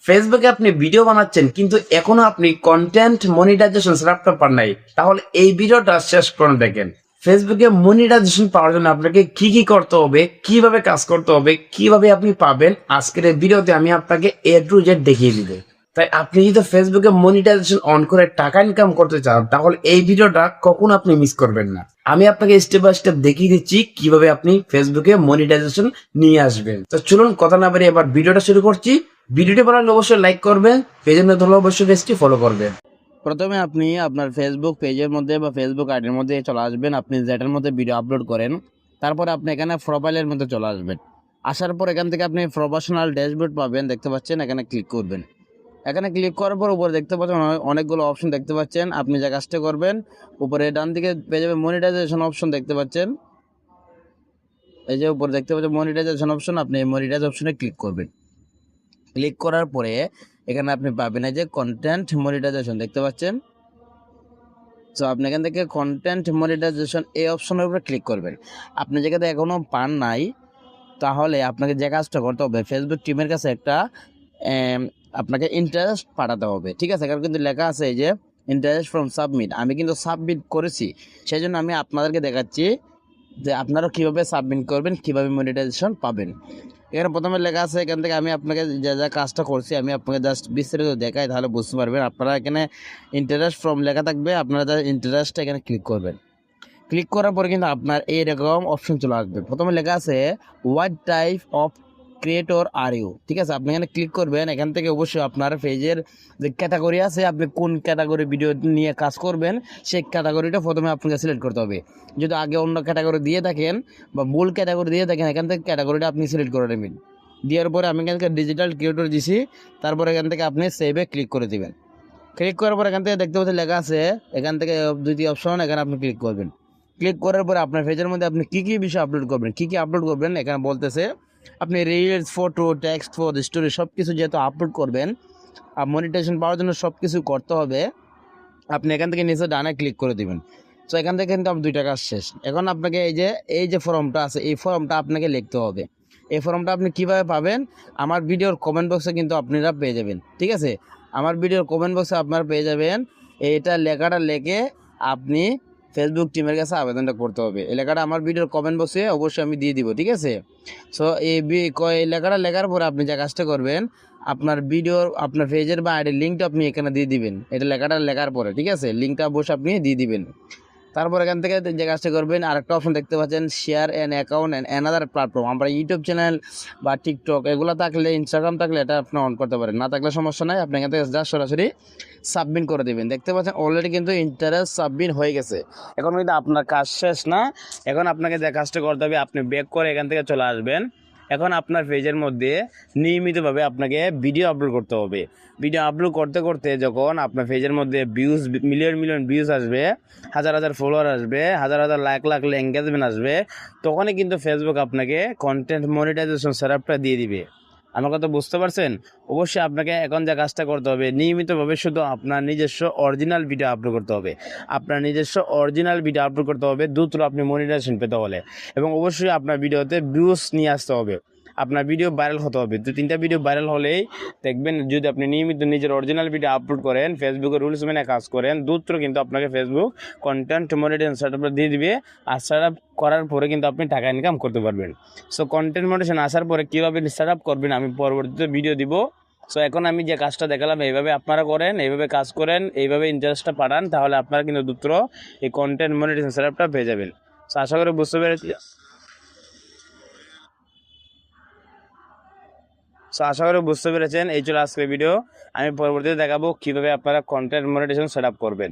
ফেসবুকে আপনি ভিডিও বানাচ্ছেন কিন্তু এখনো আপনি কন্টেন্ট মনিটাইজেশন সেটআপটা পান নাই, তাহলে এই ভিডিওটা শেষ করে দেখেন। ফেসবুকে মনিটাইজেশন পাওয়ার জন্য আপনাকে কি কি করতে হবে, কিভাবে কাজ করতে হবে, কিভাবে আপনি পাবেন, আজকের এই ভিডিওতে আমি আপনাকে এ টু জেড দেখিয়ে দিব। তাই আপনি যদি ফেসবুকে মনিটাইজেশন অন করে টাকা ইনকাম করতে চান, তাহলে এই ভিডিওটা কখনো আপনি মিস করবেন না। আমি আপনাকে স্টেপ বাই স্টেপ দেখিয়ে দিচ্ছি কিভাবে আপনি ফেসবুকে মনিটাইজেশন নিয়ে আসবেন। তো চলুন কথা না বাড়িয়ে এবার ভিডিওটা শুরু করছি। ভিডিওটি ভালো লাগলে অবশ্যই লাইক করবেন, পেজের মধ্যে হলে অবশ্যই পেজটি ফলো করবেন। প্রথমে আপনি আপনার ফেসবুক পেজের মধ্যে বা ফেসবুক আইডির মধ্যে চলে আসবেন, আপনি যেটার মধ্যে ভিডিও আপলোড করেন। তারপরে আপনি এখানে প্রোফাইলের মধ্যে চলে আসবেন। আসার পর এখান থেকে আপনি প্রফেশনাল ড্যাশবোর্ড পাবেন, দেখতে পাচ্ছেন, এখানে ক্লিক করবেন। এখানে ক্লিক করার পর উপরে দেখতে পাচ্ছেন অনেকগুলো অপশন দেখতে পাচ্ছেন। আপনি যে কাজটা করবেন, উপরে ডান দিকে পেয়ে যাবে মনিটাইজেশন অপশন দেখতে পাচ্ছেন। এই যে উপরে দেখতে পাচ্ছেন মনিটাইজেশন অপশন, আপনি এই মনিটাইজ অপশনে ক্লিক করবেন। ক্লিক করার পরে এখানে আপনি পাবেন এই যে কন্টেন্ট মনিটাইজেশন দেখতে পাচ্ছেন। সো আপনি এখান থেকে কন্টেন্ট মনিটাইজেশন এই অপশনের উপরে ক্লিক করবেন। আপনি যেখানে এখনও পান নাই, তাহলে আপনাকে যে কাজটা করতে হবে, ফেসবুক টিমের কাছে একটা আপনাকে ইন্টারেস্ট পাঠাতে হবে, ঠিক আছে? এখানে কিন্তু লেখা আছে এই যে ইন্টারেস্ট ফ্রম সাবমিট। আমি কিন্তু সাবমিট করেছি, সেই জন্য আমি আপনাদেরকে দেখাচ্ছি যে আপনারা কীভাবে সাবমিট করবেন, কীভাবে মনিটাইজেশন পাবেন। এখানে প্রথমে লেখা আছে, এখান থেকে আমি আপনাকে যা যা কাজটা করছি আমি আপনাকে জাস্ট বিস্তারিত দেখাই, তাহলে বুঝতে পারবেন। আপনারা এখানে ইন্টারেস্ট ফ্রম লেখা থাকবে, আপনারা যা ইন্টারেস্টটা এখানে ক্লিক করবেন। ক্লিক করার পরে কিন্তু আপনার এইরকম অপশন চলে আসবে। প্রথমে লেখা আছে what type of creator are you, ঠিক আছে? আপনি এখানে ক্লিক করবেন। এখান থেকে অবশ্যই আপনার পেজের যে ক্যাটাগরি আছে, আপনি কোন ক্যাটাগরি ভিডিও নিয়ে কাজ করবেন সেই ক্যাটাগরিটা প্রথমে আপনাকে সিলেক্ট করতে হবে। যদি আগে অন্য ক্যাটাগরি দিয়ে থাকেন বা ভুল ক্যাটাগরি দিয়ে থাকেন, এখান থেকে ক্যাটাগরিটা আপনি সিলেক্ট করে নেবেন। দেওয়ার পরে আমি এখান থেকে ডিজিটাল ক্রিয়েটর দিছি। তারপরে এখান থেকে আপনি সেভে ক্লিক করে দেবেন। ক্লিক করার পর এখান থেকে দেখতে পাচ্ছেন লেখা আছে, এখান থেকে দুইটি অপশন, এখানে আপনি ক্লিক করবেন। ক্লিক করার পরে আপনার পেজের মধ্যে আপনি কী কী বিষয় আপলোড করবেন, কী কী আপলোড করবেন এখানে বলতেছে। আপনি রিলস, ফটো, টেক্সট, স্টোরি সব কিছু যেহেতু আপলোড করবেন, আর মনিটাইজেশন পাওয়ার জন্য সব কিছু করতে হবে। আপনি এখান থেকে নিচে ডানে ক্লিক করে দেবেন। সো এখান থেকে কিন্তু আপনার 2টা কাজ শেষ। এখন আপনাকে এই যে ফর্মটা আছে, এই ফর্মটা আপনাকে লিখতে হবে। এই ফর্মটা আপনি কিভাবে পাবেন? আমার ভিডিওর কমেন্ট বক্সে কিন্তু আপনারা পেয়ে যাবেন, ঠিক আছে? আমার ভিডিওর কমেন্ট বক্সে আপনারা পেয়ে যাবেন। এইটা লেখাটা লিখে আপনি ফেসবুক টিমের কাছে আবেদনটা করতে হবে। এই লেখাটা আমার ভিডিওর কমেন্ট বক্সে অবশ্যই আমি দিয়ে দিব, ঠিক আছে? সো এই লেখাটা লেখার পরে আপনি যে কাজটা করবেন, আপনার ভিডিওর আপনার পেজের বা আইডির লিঙ্কটা আপনি এখানে দিয়ে দিবেন। এটা লেখাটা লেখার পরে, ঠিক আছে? লিঙ্কটা অবশ্যই আপনি দিয়ে দিবেন। তারপর এখান থেকে যে কাজটা করবেন, আরেকটা অপশন দেখতে পাচ্ছেন share an account and another platform. আমরা ইউটিউব চ্যানেল বা টিকটক এগুলো থাকলে, ইনস্টাগ্রাম থাকলে এটা আপনি অন করতে পারেন, না থাকলে সমস্যা নাই। আপনি এখান থেকে জাস্ট সরাসরি সাবমিট করে দেবেন। দেখতে পাচ্ছেন অলরেডি কিন্তু ইন্টারেস্ট সাবমিট হয়ে গেছে। এখন কিন্তু আপনার কাজ শেষ না। এখন আপনাকে যে কাজটা করতে হবে, আপনি ব্যাক করে এখান থেকে চলে আসবেন। এখন আপনার পেজের মধ্যে নিয়মিতভাবে আপনাকে ভিডিও আপলোড করতে হবে। ভিডিও আপলোড করতে করতে যখন আপনার পেজের মধ্যে ভিউজ মিলিয়ন মিলিয়ন ভিউজ আসবে, হাজার হাজার ফলোয়ার আসবে, হাজার হাজার লাখ লাখ এঙ্গেজমেন্ট আসবে, তখনই কিন্তু ফেসবুক আপনাকে কন্টেন্ট মনিটাইজেশন সেটআপটা দিয়ে দিবে। আমার কথা বুঝতে পারছেন? অবশ্যই আপনাকে এখন যে কাজটা করতে হবে, নিয়মিতভাবে শুধু আপনার নিজস্ব অরিজিনাল ভিডিও আপলোড করতে হবে। আপনার নিজস্ব অরিজিনাল ভিডিও আপলোড করতে হবে দ্রুত আপনি মনিটাইজেশন পেতে হলে। এবং অবশ্যই আপনার ভিডিওতে ভিউজ নিয়ে আসতে হবে। আপনার ভিডিও ভাইরাল হতে হবে। 2-3টা ভিডিও ভাইরাল হলেই দেখবেন, যদি আপনি নিয়মিত নিজের অরিজিনাল ভিডিও আপলোড করেন, ফেসবুকের রুলস মেনে কাজ করেন, দ্রুত কিন্তু আপনাকে ফেসবুক কন্টেন্ট মনিটাইজেশন সেটআপটা দিয়ে দিবে। আর সেটআপ করার পরে কিন্তু আপনি টাকা ইনকাম করতে পারবেন। সো কন্টেন্ট মনিটাইজেশন আসার পরে কীভাবে সেটআপ করবেন আমি পরবর্তীতে ভিডিও দিব। সো এখন আমি যে কাজটা দেখালাম, এইভাবে আপনারা করেন, এইভাবে কাজ করেন, এইভাবে ইন্টারেস্টটা পাঠান, তাহলে আপনারা কিন্তু দ্রুত এই কন্টেন্ট মনিটাইজেশন সেটআপটা পেয়ে যাবেন। সো আশা করি বুঝতে পেরেছি। আশা করি বুঝতে পেরেছেন। এই ছিল আজকের ভিডিও। আমি পরবর্তীতে দেখাবো কীভাবে আপনারা কন্টেন্ট মনিটাইজেশন সেটআপ করবেন।